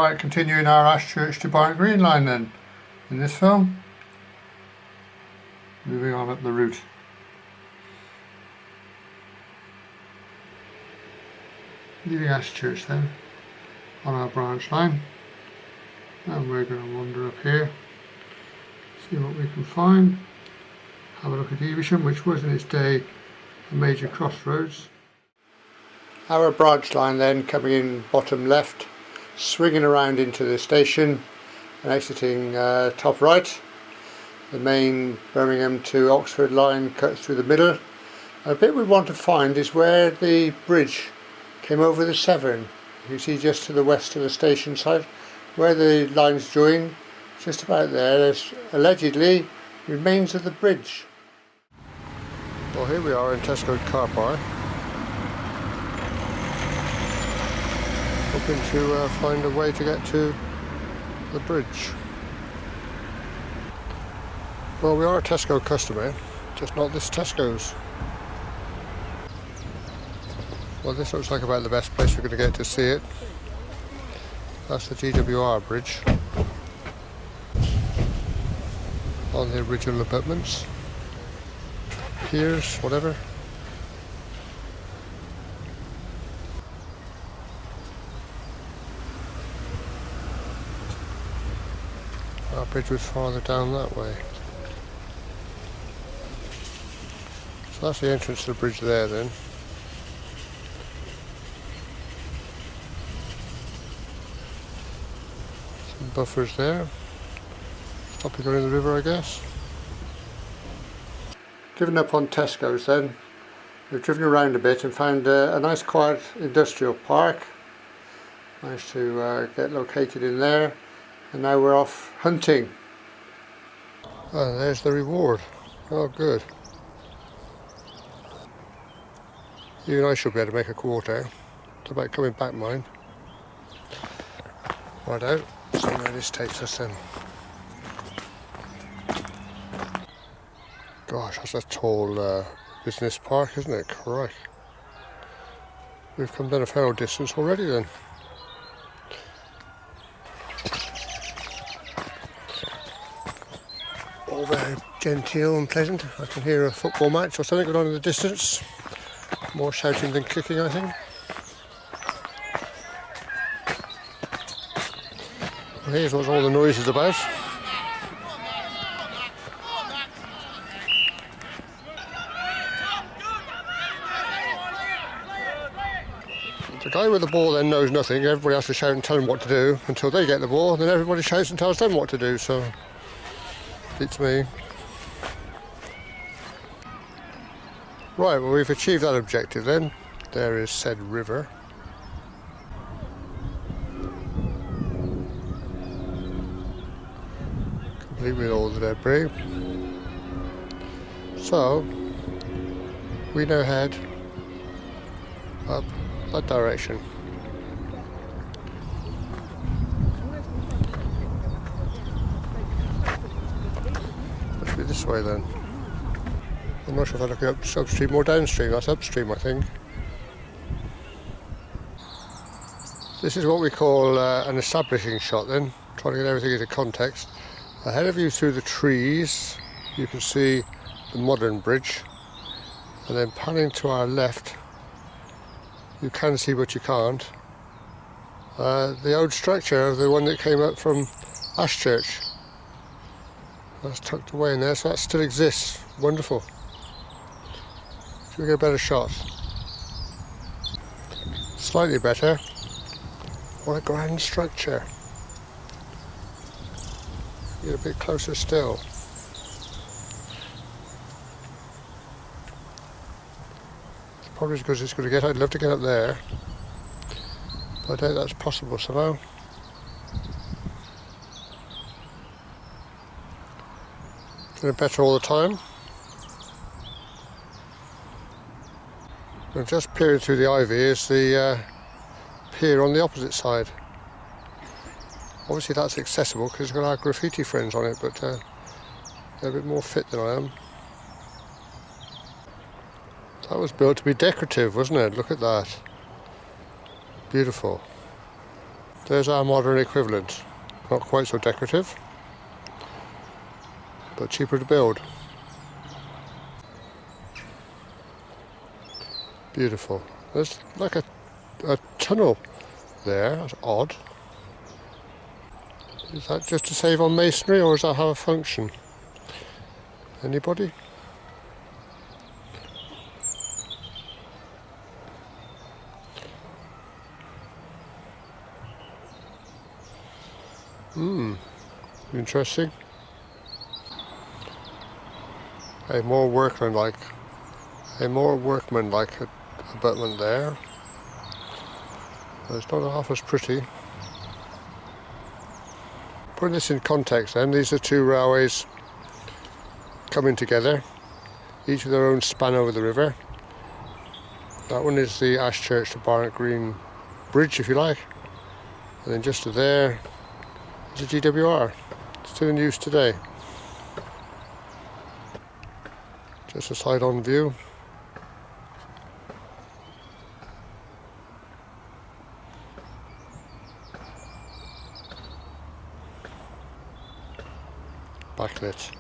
Right, continuing our Ashchurch to Barnt Green line then, in this film. Moving on up the route. Leaving Ashchurch then, on our branch line. And we're going to wander up here, see what we can find. Have a look at Evesham, which was in its day a major crossroads. Our branch line then coming in bottom left, swinging around into the station and exiting top right. The main Birmingham to Oxford line cuts through the middle. And a bit we want to find is where the bridge came over the Severn. You see just to the west of the station side, where the lines join, just about there, there's allegedly remains of the bridge. Well, here we are in Tesco car park, hoping to find a way to get to the bridge. Well, we are a Tesco customer, just not this Tesco's. Well, this looks like about the best place we're going to get to see it. That's the GWR bridge on the original abutments. Piers, whatever. Our bridge was farther down that way. So that's the entrance to the bridge there then. Some buffers there. Stop you going in the river, I guess. Given up on Tesco's then, we've driven around a bit and found a nice quiet industrial park. Managed to get located in there, and now we're off hunting. Oh, there's the reward. Oh, good. Even I should be able to make a quarter. It's about coming back, mind. Right out, see where this takes us then. Gosh, that's a tall business park, isn't it? Correct. We've come down a fair old distance already then. All very genteel and pleasant. I can hear a football match or something going on in the distance. More shouting than kicking, I think. Well, here's what all the noise is about. The guy with the ball then knows nothing. Everybody has to shout and tell him what to do until they get the ball. Then everybody shouts and tells them what to do. So, beats me. Right, well, we've achieved that objective then. There is said river. Complete with all the debris. So, we now head up that direction. Must be this way then. I'm not sure if I'm looking upstream or downstream. That's upstream, I think. This is what we call an establishing shot then, trying to get everything into context. Ahead of you through the trees you can see the modern bridge, and then panning to our left you can see, but you can't, the old structure of the one that came up from Ashchurch. That's tucked away in there, so that still exists. Wonderful. Should we get a better shot? Slightly better. What a grand structure. Get a bit closer still. Probably because it's going to get, I'd love to get up there, but I doubt that's possible somehow. Getting better all the time. And just peering through the ivy is the pier on the opposite side. Obviously that's accessible because it's got our graffiti friends on it, but they're a bit more fit than I am. That was built to be decorative, wasn't it? Look at that. Beautiful. There's our modern equivalent. Not quite so decorative, but cheaper to build. Beautiful. There's like a tunnel there. That's odd. Is that just to save on masonry, or does that have a function? Anybody? Interesting. A more workmanlike abutment there. It's not half as pretty. Putting this in context then, these are two railways coming together, each with their own span over the river. That one is the Ashchurch to Barnt Green bridge, if you like, and then just to there is a GWR. Still in use today. Just a side-on view. Backlit.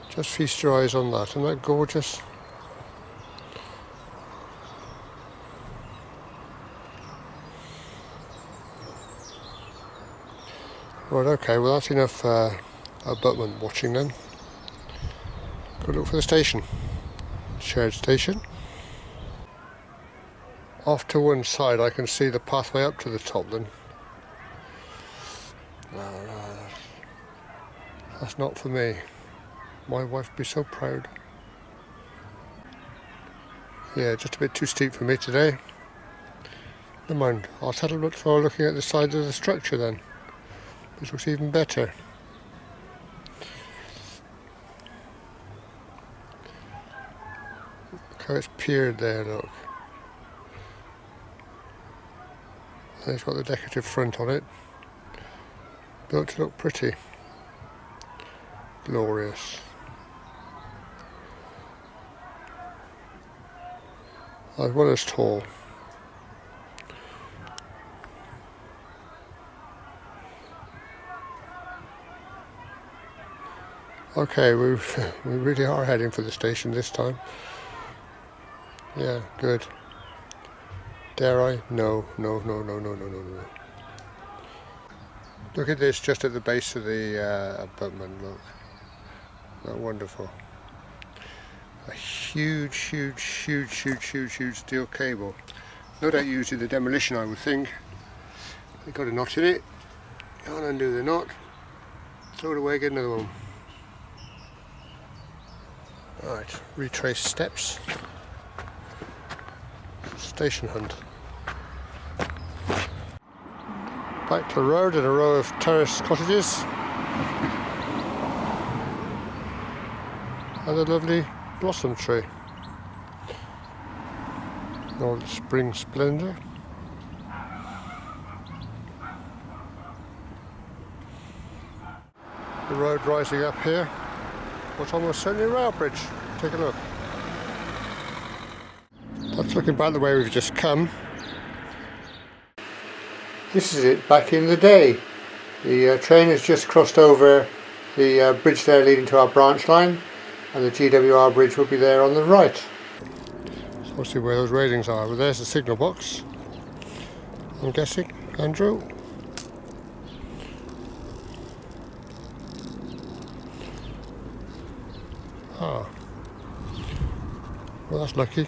Just feast your eyes on that. Isn't that gorgeous? Right, okay, well that's enough abutment watching then. Go look for the station. Shared station. Off to one side I can see the pathway up to the top then. That's not for me. My wife would be so proud. Yeah, just a bit too steep for me today. Never mind, I'll settle for looking at the sides of the structure then. Which looks even better. Look how it's piered there, look. And it's got the decorative front on it. Built to look pretty. Glorious. As well as tall. Okay, we really are heading for the station this time. Yeah, good. Dare I? No. Look at this just at the base of the abutment, look. Isn't that wonderful? A huge steel cable. No doubt used in the demolition, I would think. They've got a knot in it. Can't undo the knot. Throw it away, get another one. Right, retrace steps. Station hunt. Back to the road and a row of terrace cottages. And a lovely blossom tree. All the spring splendour. The road rising up here. What's almost certainly a rail bridge. Take a look. That's looking back the way we've just come. This is it back in the day. The train has just crossed over the bridge there leading to our branch line, and the GWR bridge will be there on the right. So we'll see where those railings are. Well, there's the signal box, I'm guessing. Andrew? Ah. Well, that's lucky.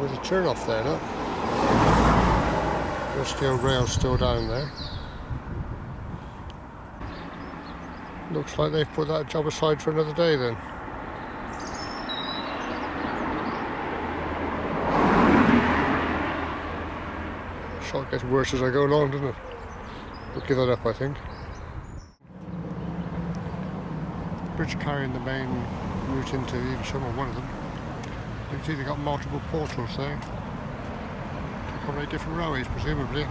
There's a turn off there, look. There's steel rails still down there. Looks like they've put that job aside for another day then. shot gets worse as I go along, doesn't it? We'll give that up, I think. Bridge carrying the main route into Evesham, or one of them. You can see they've got multiple portals there to accommodate different railways, presumably.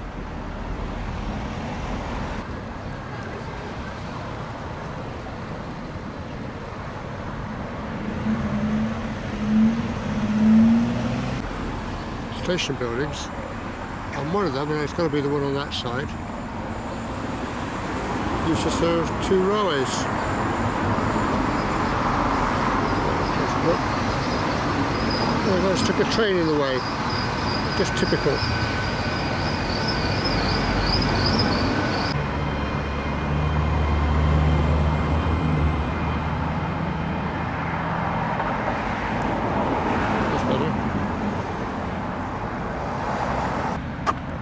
Station buildings, and one of them, and it's got to be the one on that side, used to serve two railways. Oh, they stuck a train in the way, just typical.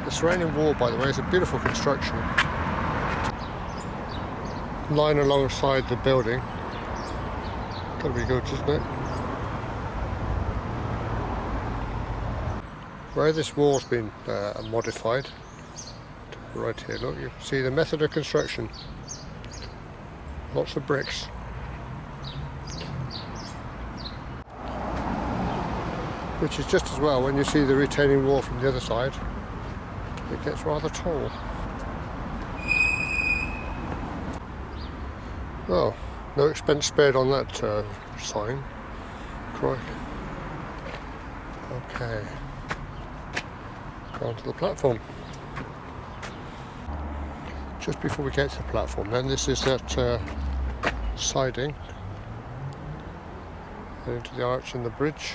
The surrounding wall, by the way, is a beautiful construction. Line alongside the building. Gotta be good, isn't it? Where this wall's been modified, right here, look, you can see the method of construction. Lots of bricks. Which is just as well when you see the retaining wall from the other side. It gets rather tall. Oh, no expense spared on that sign. Crikey. Okay. Onto the platform. Just before we get to the platform then, this is that siding into the arch and the bridge.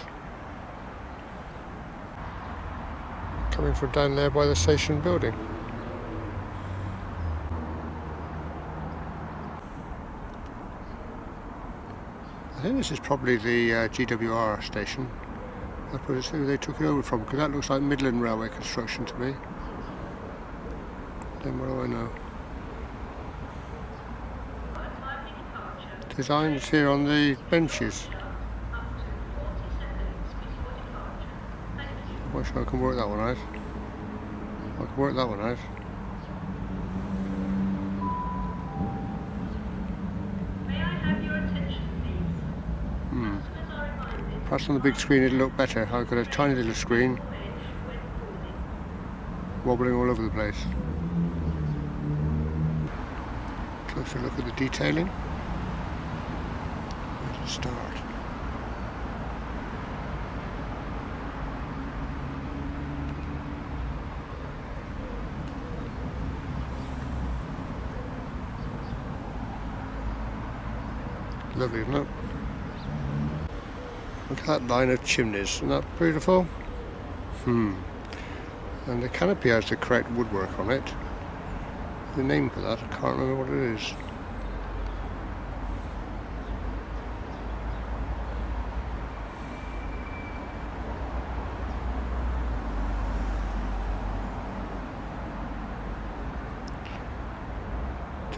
Coming from down there by the station building. I think this is probably the GWR station. That's who they took it over from, because that looks like Midland Railway construction to me. Then what do I know? Designs here on the benches. I'm not sure I can work that one out. I can work that one out. May I have your attention, please? Perhaps on the big screen it'll look better. I've got a tiny little screen wobbling all over the place. Closer look at the detailing. Where to start? Lovely, isn't it? Look at that line of chimneys, isn't that beautiful? And the canopy has the correct woodwork on it. The name for that, I can't remember what it is.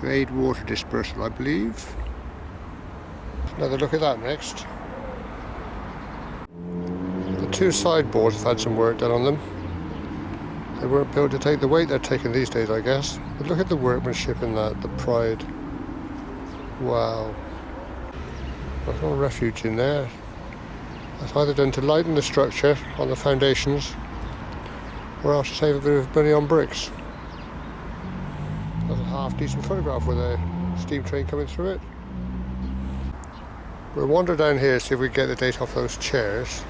To aid water dispersal, I believe. Another look at that next. The two sideboards have had some work done on them. They weren't built to take the weight they're taking these days, I guess. But look at the workmanship in that, the pride. Wow. There's no refuge in there. That's either done to lighten the structure on the foundations, or else to save a bit of money on bricks. That's a half decent photograph with a steam train coming through it. We'll wander down here, see if we can get the date off those chairs,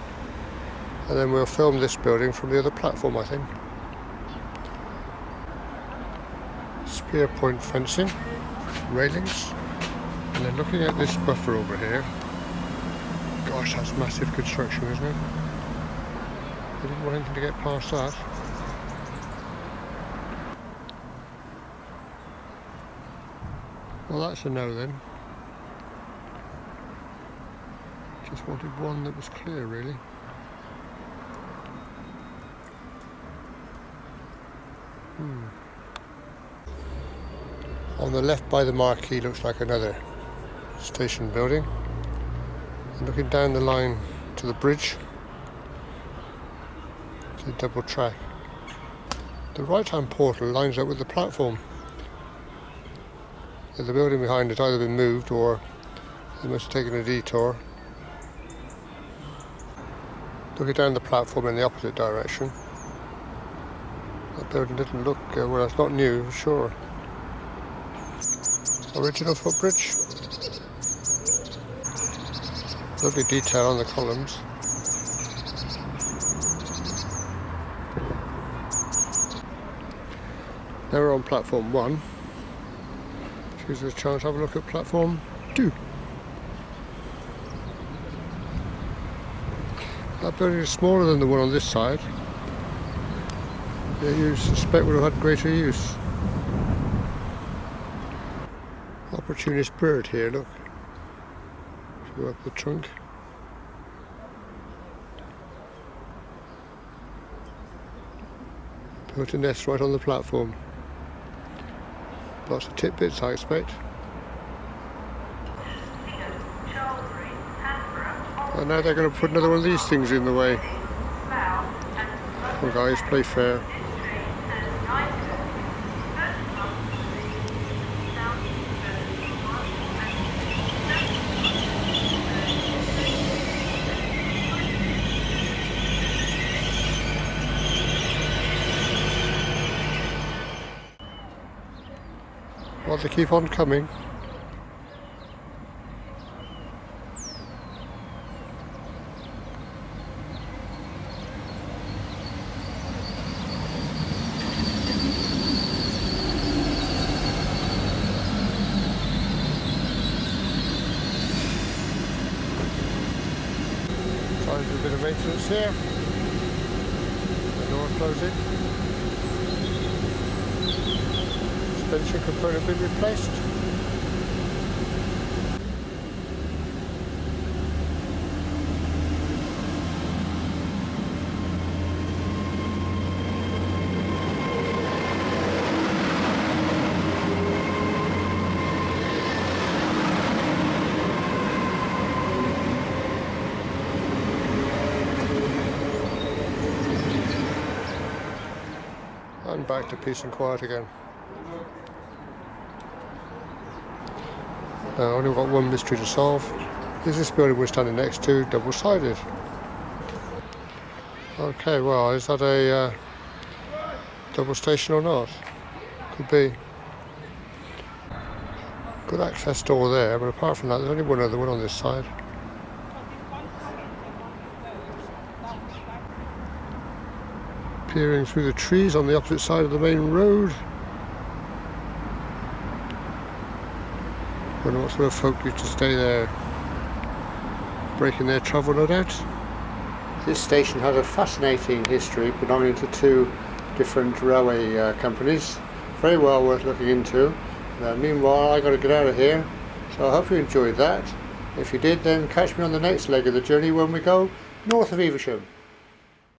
and then we'll film this building from the other platform, I think. Spear point fencing, railings, and then looking at this buffer over here. Gosh, that's massive construction, isn't it? I didn't want anything to get past that. Well, that's a no then. Just wanted one that was clear, really. On the left by the marquee looks like another station building. And looking down the line to the bridge, it's a double track. The right-hand portal lines up with the platform. The building behind has either been moved or they must have taken a detour. Looking down the platform in the opposite direction. That building doesn't look, well, it's not new, sure. Original footbridge. Lovely detail on the columns. Now we're on platform 1. Which gives us a chance to have a look at platform 2. That building is smaller than the one on this side. Yeah, you suspect would have had greater use. Opportunist bird here, look. Go up the trunk. Built a nest right on the platform. Lots of tidbits, I expect. And now they're going to put another one of these things in the way. Well, guys, play fair. Well, they keep on coming. Trying to do a bit of maintenance here. The door closing. Suspension component been replaced. And back to peace and quiet again. Only got one mystery to solve. Is this building we're standing next to double-sided? Okay, well, is that a double station or not? Could be. Good access door there, but apart from that, there's only one other one on this side. Peering through the trees on the opposite side of the main road. Wonder what sort of folk used to stay there, breaking their travel, no doubt. This station has a fascinating history belonging to two different railway companies. Very well worth looking into. Meanwhile, I got to get out of here, so I hope you enjoyed that. If you did, then catch me on the next leg of the journey when we go north of Evesham.